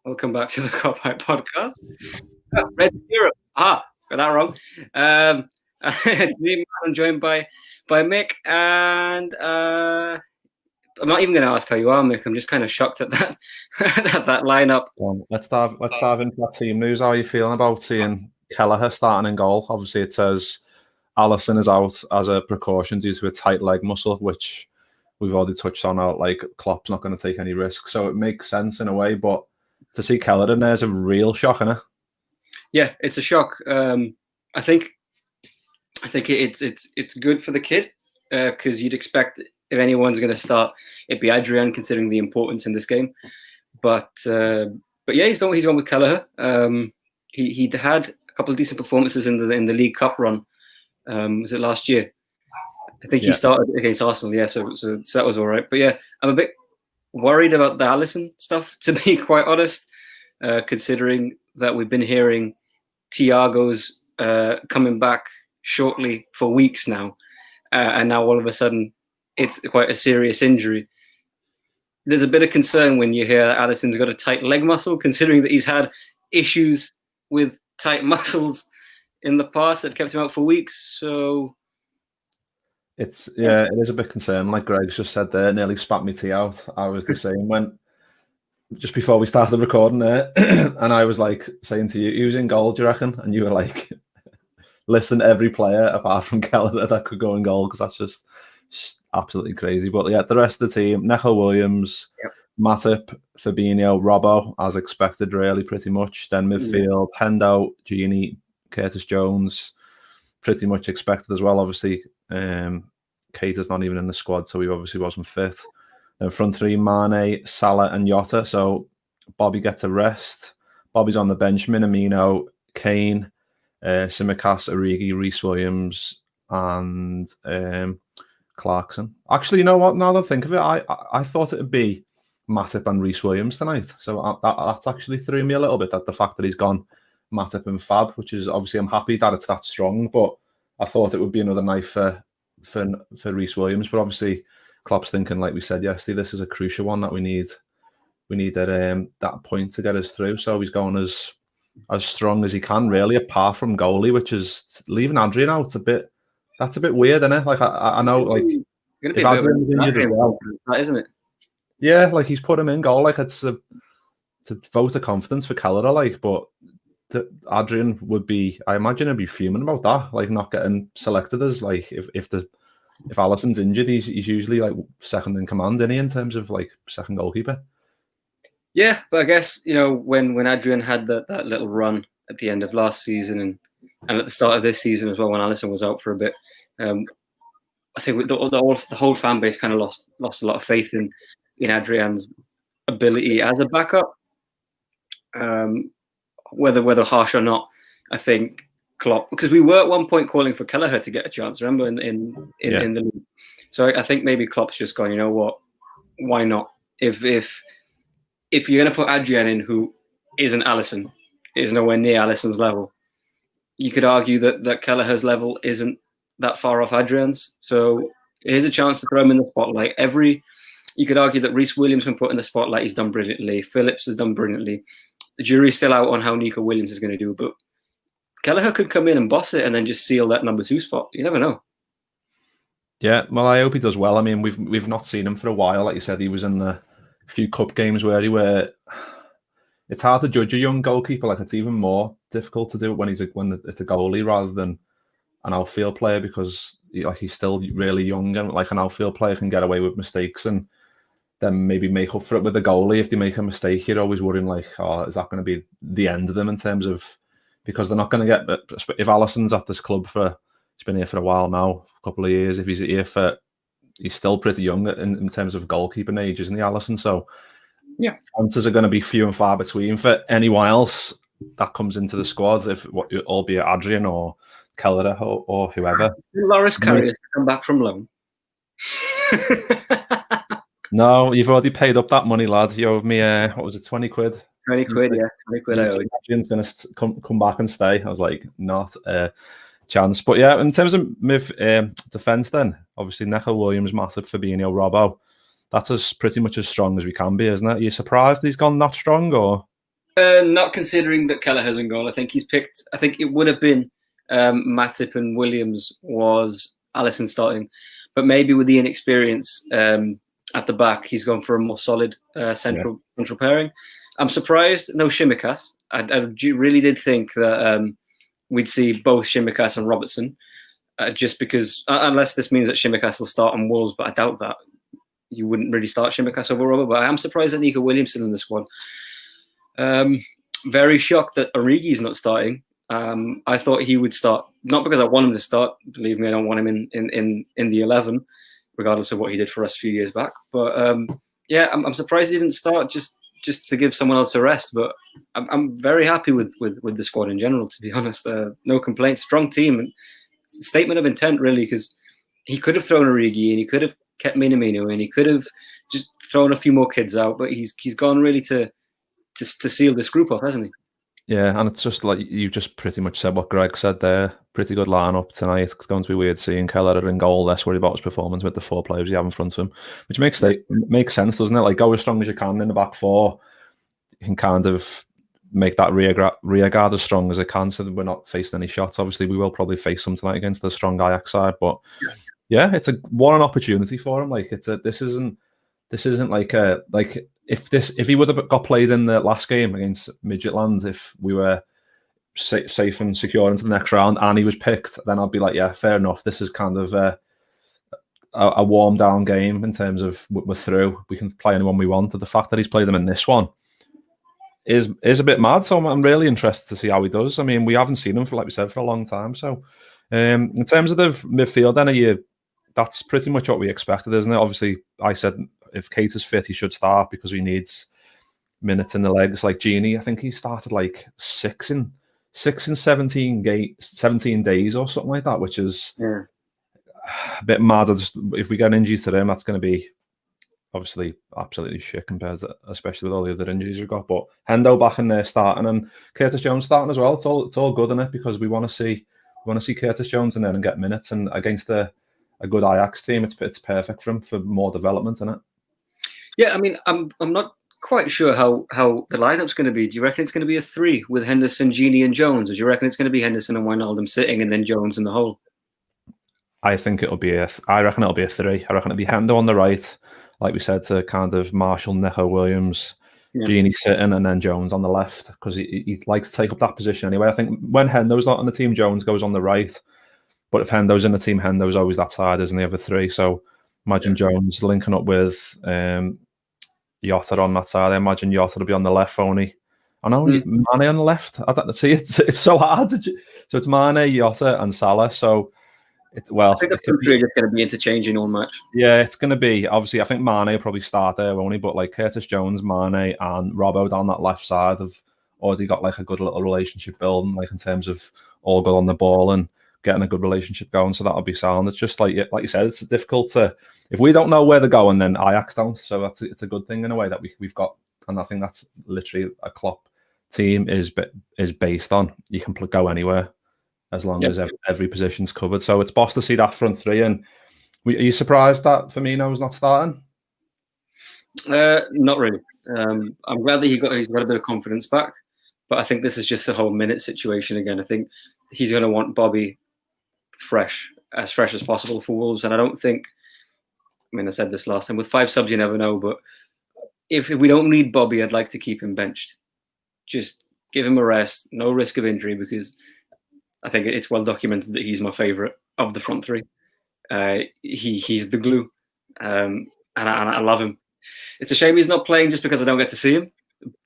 Welcome back to the Kopite podcast. Red Europe. Got that wrong. It's me, Matt. I'm joined by Mick, and I'm not even going to ask how you are, Mick. I'm just kind of shocked at that at that lineup. Well, let's dive into that team news. How are you feeling about seeing Kelleher starting in goal? Obviously, it says Alisson is out as a precaution due to a tight leg muscle, which we've already touched on. Like Klopp's not going to take any risks, so it makes sense in a way. But to see Kelleher in there is a real shock, isn't it? Yeah, it's a shock. I think it's good for the kid because you'd expect if anyone's going to start, it'd be Adrian, considering the importance in this game. But yeah, he's gone with Kelleher. He had a couple of decent performances in the League Cup run. Was it last year? I think he started against Arsenal. Yeah, so that was all right. But yeah, I'm a bit worried about the Alisson stuff, to be quite honest, considering that we've been hearing Thiago's coming back shortly for weeks now, and now all of a sudden it's quite a serious injury. There's a bit of concern when you hear that Alisson's got a tight leg muscle, considering that he's had issues with tight muscles in the past that kept him out for weeks. So it is a bit concerning. Like Greg's just said there, nearly spat me tea out. I was the same when just before we started recording there, and I was like saying to you, who's in goal, do you reckon? And you were like, listen to every player apart from Kelleher that could go in goal, because that's just absolutely crazy. But yeah, the rest of the team, Neco Williams, Matip, Fabinho, Robbo, as expected, really, pretty much. Then midfield, Hendo, Gini, Curtis Jones, pretty much expected as well. Obviously, Keita's not even in the squad, so he obviously wasn't fit. Then front three, Mane, Salah and Jota. So Bobby gets a rest. Bobby's on the bench. Minamino, Kane, Tsimikas, Origi, Reece Williams, and Clarkson. Actually, you know what? Now that I think of it, I thought it would be Matip and Reece Williams tonight. So that's actually threw me a little bit, at the fact that he's gone Matip and Fab, which is obviously, I'm happy that it's that strong, but I thought it would be another night for Reece Williams. But obviously, Klopp's thinking, like we said yesterday, this is a crucial one that we need that point to get us through. So he's going as strong as he can, really, apart from goalie, which is leaving Adrian out a bit. That's a bit weird, isn't it? Like I know, like if Adrian's injured as well, isn't it? Yeah, like he's put him in goal, like it's to vote of confidence for Kelleher, like, but Adrian would be, I imagine, he'd be fuming about that, like not getting selected as, like, if Alisson's injured, he's usually like second in command, isn't he, in terms of like second goalkeeper? Yeah, but I guess, you know, when Adrian had that little run at the end of last season and at the start of this season as well, when Alisson was out for a bit, I think the whole fan base kind of lost a lot of faith in Adrian's ability as a backup. Whether harsh or not, I think Klopp, because we were at one point calling for Kelleher to get a chance, remember, in the league. So I think maybe Klopp's just gone, you know what, why not? If you're going to put Adrian in, who isn't Alisson, is nowhere near Alisson's level, you could argue that Kelleher's level isn't that far off Adrian's. So here's a chance to throw him in the spotlight. You could argue that Reece Williams, when put in the spotlight, he's done brilliantly. Phillips has done brilliantly. The jury's still out on how Neco Williams is going to do, but Kelleher could come in and boss it and then just seal that number 2 spot. You never know. Yeah, well, I hope he does well. I mean, we've not seen him for a while. Like you said, he was in the few cup games where it's hard to judge a young goalkeeper. Like, it's even more difficult to do it when it's a goalie rather than an outfield player, because he's still really young, and like an outfield player can get away with mistakes and then maybe make up for it with the goalie. If they make a mistake, you're always worrying, like, oh, is that going to be the end of them, in terms of, because they're not going to get, if Alisson's at this club he's been here for a while now, a couple of years, if he's here he's still pretty young in terms of goalkeeping age, isn't he, Alisson? So yeah, chances are going to be few and far between for anyone else that comes into the squad, albeit Adrian or Kelleher or whoever. Loris Karius to come back from loan. No, you've already paid up that money, lad. You owed me, what was it, 20 quid? 20 quid, yeah. 20 quid I owed. Adrian's going to come back and stay. I was like, not a chance. But yeah, in terms of defence then, obviously Neco Williams, Matip, Fabinho, Robbo, that's pretty much as strong as we can be, isn't it? Are you surprised he's gone that strong, or? Not considering that Kelleher's in goal. I think he's picked. I think it would have been Matip and Williams was Alisson starting, but maybe with the inexperience at the back, he's gone for a more solid central pairing. I'm surprised no Shimikas. I really did think that we'd see both Shimikas and Robertson, just because unless this means that Shimikas will start on Wolves, but I doubt that. You wouldn't really start Shimikas over Robert, but I am surprised that Nico Williamson in the squad. Very shocked that Origi's not starting. I thought he would start, not because I want him to start. Believe me, I don't want him in the 11, regardless of what he did for us a few years back. But I'm surprised he didn't start just to give someone else a rest. But I'm very happy with the squad in general, to be honest. No complaints. Strong team and statement of intent, really, because he could have thrown Origi and he could have kept Minamino and he could have just thrown a few more kids out. But he's gone really to seal this group off, hasn't he? Yeah, and it's just like you just pretty much said what Greg said there. Pretty good lineup tonight. It's going to be weird seeing Kelleher in goal. Less worried about his performance with the 4 players you have in front of him, which makes sense, doesn't it? Like, go as strong as you can in the back 4. You can kind of make that rear guard as strong as it can, so that we're not facing any shots. Obviously, we will probably face some tonight against the strong Ajax side, but yeah, it's an opportunity for him. Like, this isn't like if he would have got played in the last game against Midtjylland, if we were safe and secure into the next round and he was picked, then I'd be like, yeah, fair enough. This is kind of a warm down game in terms of we're through. We can play anyone we want. But the fact that he's played them in this one is a bit mad. So I'm really interested to see how he does. I mean, we haven't seen him like we said, for a long time. So in terms of the midfield, then that's pretty much what we expected, isn't it? Obviously, I said if Kate is fit, he should start because he needs minutes in the legs. Like Gini, I think he started like 6 in 17 days or something like that, which is a bit mad. If we get an injury to him, that's going to be obviously absolutely shit compared to, especially with all the other injuries we've got. But Hendo back in there starting and Curtis Jones starting as well. It's all good in it because we want to see Curtis Jones in there and get minutes, and against a good Ajax team, it's perfect for him for more development in it. Yeah, I mean, I'm not quite sure how the lineup's going to be. Do you reckon it's going to be a 3 with Henderson, Gini, and Jones, or do you reckon it's going to be Henderson and Wijnaldum sitting and then Jones in the hole? I reckon it'll be a 3. I reckon it'll be Hendo on the right, like we said, to kind of Marshall, Neco, Williams, Gini sitting, and then Jones on the left, because he likes to take up that position anyway. I think when Hendo's not on the team, Jones goes on the right. But if Hendo's in the team, Hendo's always that side, isn't he, of the 3? So imagine Jones linking up with Jota on that side. I imagine Jota will be on the left only. I know Mane on the left. I don't see it's so hard. So it's Mane, Jota, and Salah. So I think the 3 are just going to be interchanging all match. Yeah, it's going to be, obviously, I think Mane will probably start there only, but like Curtis Jones, Mane, and Robbo down that left side have already got like a good little relationship building, like in terms of all good on the ball and getting a good relationship going. So that'll be sound. It's just like you said, it's difficult to, if we don't know where they're going, then Ajax don't. So it's a good thing in a way that we've got, and I think that's literally a Klopp team is based on. You can go anywhere as long as every position's covered. So it's boss to see that front 3. And are you surprised that Firmino's not starting? Not really. I'm glad that he's got a bit of confidence back, but I think this is just a whole minute situation again. I think he's going to want Bobby as fresh as possible for Wolves, and I don't think. I mean, I said this last time. With 5 subs, you never know. But if we don't need Bobby, I'd like to keep him benched. Just give him a rest, no risk of injury, because I think it's well documented that he's my favourite of the front 3. He's the glue, and I love him. It's a shame he's not playing just because I don't get to see him.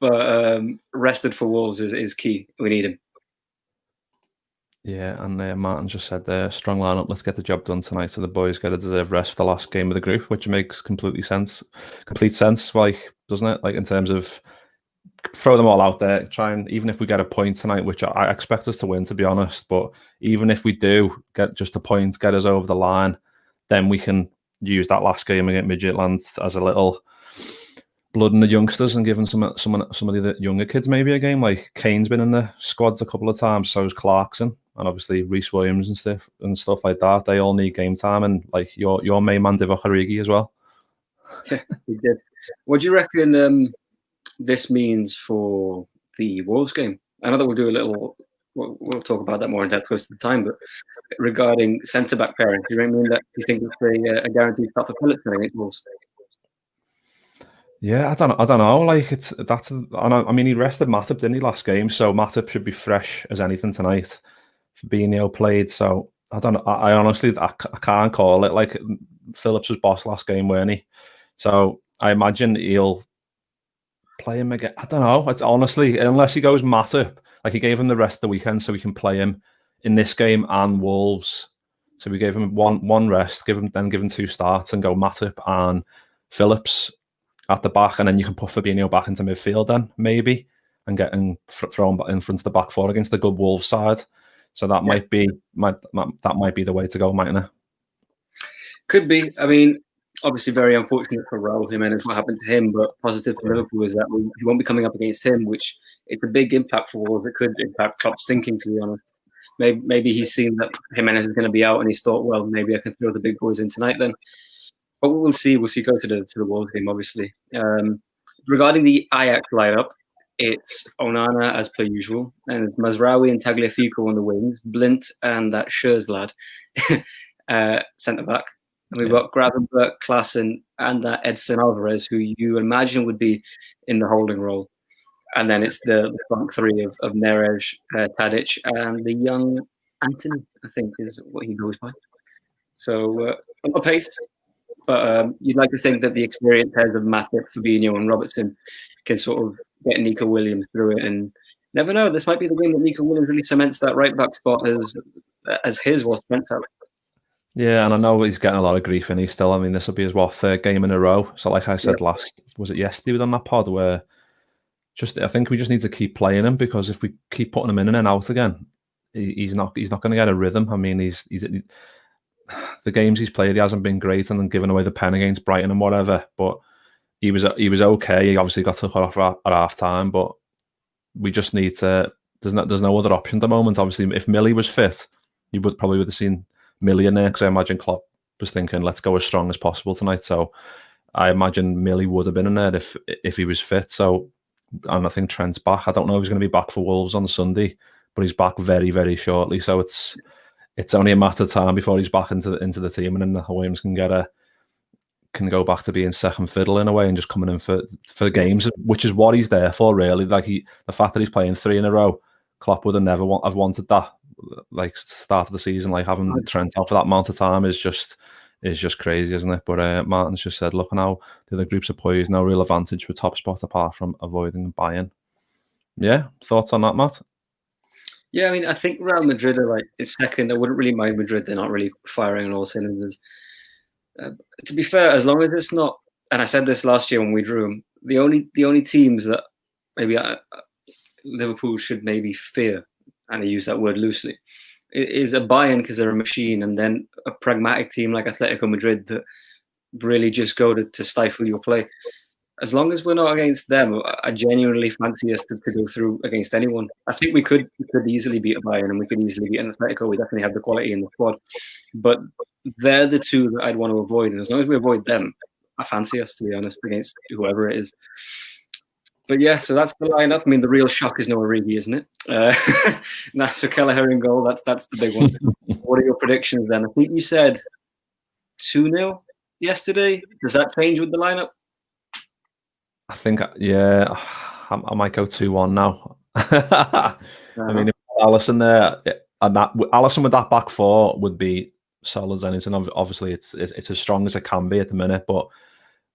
But rested for Wolves is key. We need him. Yeah, and Martin just said there, strong lineup. Let's get the job done tonight, so the boys get a deserved rest for the last game of the group, which makes complete sense. Like, doesn't it? Like, in terms of throw them all out there, try and, even if we get a point tonight, which I expect us to win, to be honest, but even if we do get just a point, get us over the line, then we can use that last game against Midtjylland as a little blood in the youngsters and giving some of the younger kids maybe a game. Like, Kane's been in the squads a couple of times, so is Clarkson, and obviously Reece Williams and stuff like that. They all need game time, and like your main man Divock Origi as well. Yeah, he did. What do you reckon this means for the Wolves game. I know that we'll talk about that more in depth close to the time, but regarding centre-back pairing, do you mean that you think it's a guaranteed start for Phillips against Wolves? Yeah, I don't know. Like I mean, he rested Matip, didn't he, last game? So Matip should be fresh as anything tonight. Fabinho played, so I don't know. I honestly I can't call it. Like Phillips was boss last game, weren't he? So I imagine he'll play him again. I don't know. It's honestly, unless he goes Matip, like he gave him the rest of the weekend so we can play him in this game and Wolves. So we gave him one rest, give him 2 starts and go Matip and Phillips at the back, and then you can put Fabinho back into midfield then maybe and throw him in front of the back four against the good Wolves side. So that might be the way to go, mightn't it? Could be. I mean, obviously very unfortunate for Raul Jimenez what happened to him, but positive for Liverpool is that he won't be coming up against him, which it's a big impact for Wolves. It could impact Klopp's thinking, to be honest. Maybe he's seen that Jimenez is going to be out and he's thought, well, maybe I can throw the big boys in tonight then. But we'll see. We'll see closer to the Wolves game, obviously. Regarding the Ajax lineup, it's Onana as per usual, and it's Mazraoui and Tagliafico on the wings, Blint and that Schurz lad, centre back. And we've got Gravenberch, Klaassen, and that Edson Alvarez, who you imagine would be in the holding role. And then it's the front three of Neres, Tadic, and the young Anthony, I think is what he goes by. So a pace. But you'd like to think that the experienced heads of Matip, Fabinho, and Robertson can sort of get Nico Williams through it. And never know, this might be the game that Nico Williams really cements that right back spot as his was Trent's out. Yeah, and I know he's getting a lot of grief in. He still, I mean, this will be his third game in a row. So, like I said was it yesterday on that pod where I think we just need to keep playing him, because if we keep putting him in and then out again, he's not going to get a rhythm. I mean, he's the games he's played, he hasn't been great, and then giving away the pen against Brighton and whatever. But he was okay. He obviously got took off at half time, but we just need to. There's no other option at the moment. Obviously, if Millie was fit, you probably would have seen Millie in there, because I imagine Klopp was thinking, let's go as strong as possible tonight. So I imagine Millie would have been in there if he was fit. So, and I think Trent's back. I don't know if he's going to be back for Wolves on Sunday, but he's back very, very shortly. So it's only a matter of time before he's back into the team, and then Williams can go back to being second fiddle in a way and just coming in for games, which is what he's there for, really. Like the fact that he's playing 3 in a row, Klopp would have never have wanted that. Like start of the season, like having Trent out for that amount of time is just crazy, isn't it? But Martin's just said, look now, the other groups are poised, no real advantage for top spot apart from avoiding Bayern. Yeah, thoughts on that, Matt? Yeah, I mean, I think Real Madrid are like it's second. I wouldn't really mind Madrid. They're not really firing on all cylinders. To be fair, as long as it's not, and I said this last year when we drew them, the only teams that maybe Liverpool should maybe fear, and I use that word loosely, is a Bayern, because they're a machine, and then a pragmatic team like Atletico Madrid that really just go to stifle your play. As long as we're not against them, I genuinely fancy us to go through against anyone. I think we could easily beat a Bayern, and we could easily beat an Atletico. We definitely have the quality in the squad. But they're the two that I'd want to avoid. And as long as we avoid them, I fancy us, to be honest, against whoever it is. But yeah, so that's the lineup. I mean, the real shock is Noah Origi, isn't it? Nasser Kelleher in goal. That's the big one. What are your predictions then? I think you said 2-0 yesterday. Does that change with the lineup? I think, yeah, I might go 2-1 now. I mean, if Alisson there, and Alisson with that back four would be solid. And obviously, it's as strong as it can be at the minute. But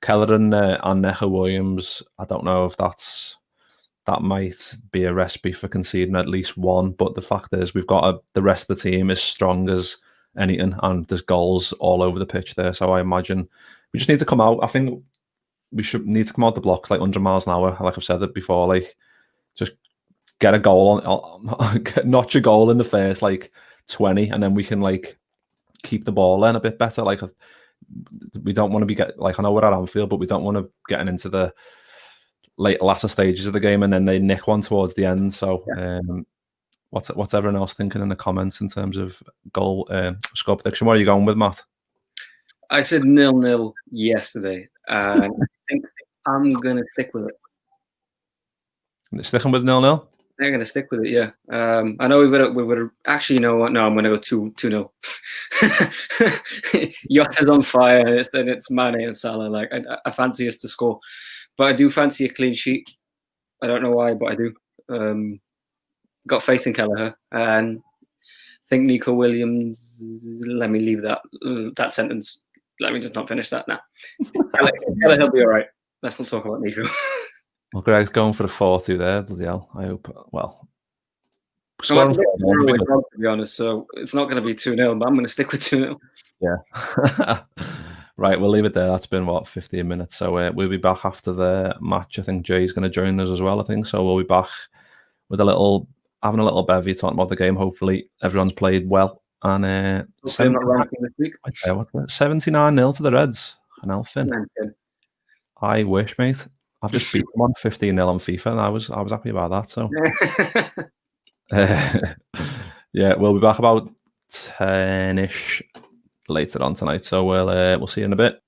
Keller and Neco Williams, I don't know if that might be a recipe for conceding at least one. But the fact is, we've got the rest of the team as strong as anything, and there's goals all over the pitch there. So I imagine we just need to come out. I think we should need to come out the blocks like 100 miles an hour, like I've said it before. Like, just get a goal notch a goal in the first 20, and then we can keep the ball in a bit better. Like, we don't want to be I know we're at Anfield, but we don't want to getting into the latter stages of the game and then they nick one towards the end. So, what's everyone else thinking in the comments in terms of goal score prediction? What are you going with, Matt? I said 0-0 yesterday, and I think I'm going to stick with it. Sticking with 0-0? They're going to stick with it, yeah. I know we would actually, you know what? No, I'm going to go 2-0. Yotta's on fire, and it's Mane and Salah. Like I fancy us to score, but I do fancy a clean sheet. I don't know why, but I do. Got faith in Kelleher, and I think Nico Williams. Let me leave that sentence. Let me just not finish that now. Kelleher'll be all right. Let's not talk about Nico. Well, Greg's going for the 4-2 there. Bloody hell. I hope. Well, scoring to be honest, so it's not going to be 2-0, but I'm going to stick with 2-0. Yeah. Right, we'll leave it there. That's been, 15 minutes. So we'll be back after the match. I think Jay's going to join us as well, I think. So we'll be back with having a little bevy, talking about the game. Hopefully everyone's played well. And 79-0 to the Reds. And Elfin. I wish, mate. I've just beat them on 15-0 on FIFA, and I was happy about that. So, yeah, we'll be back about 10-ish later on tonight. So we'll see you in a bit.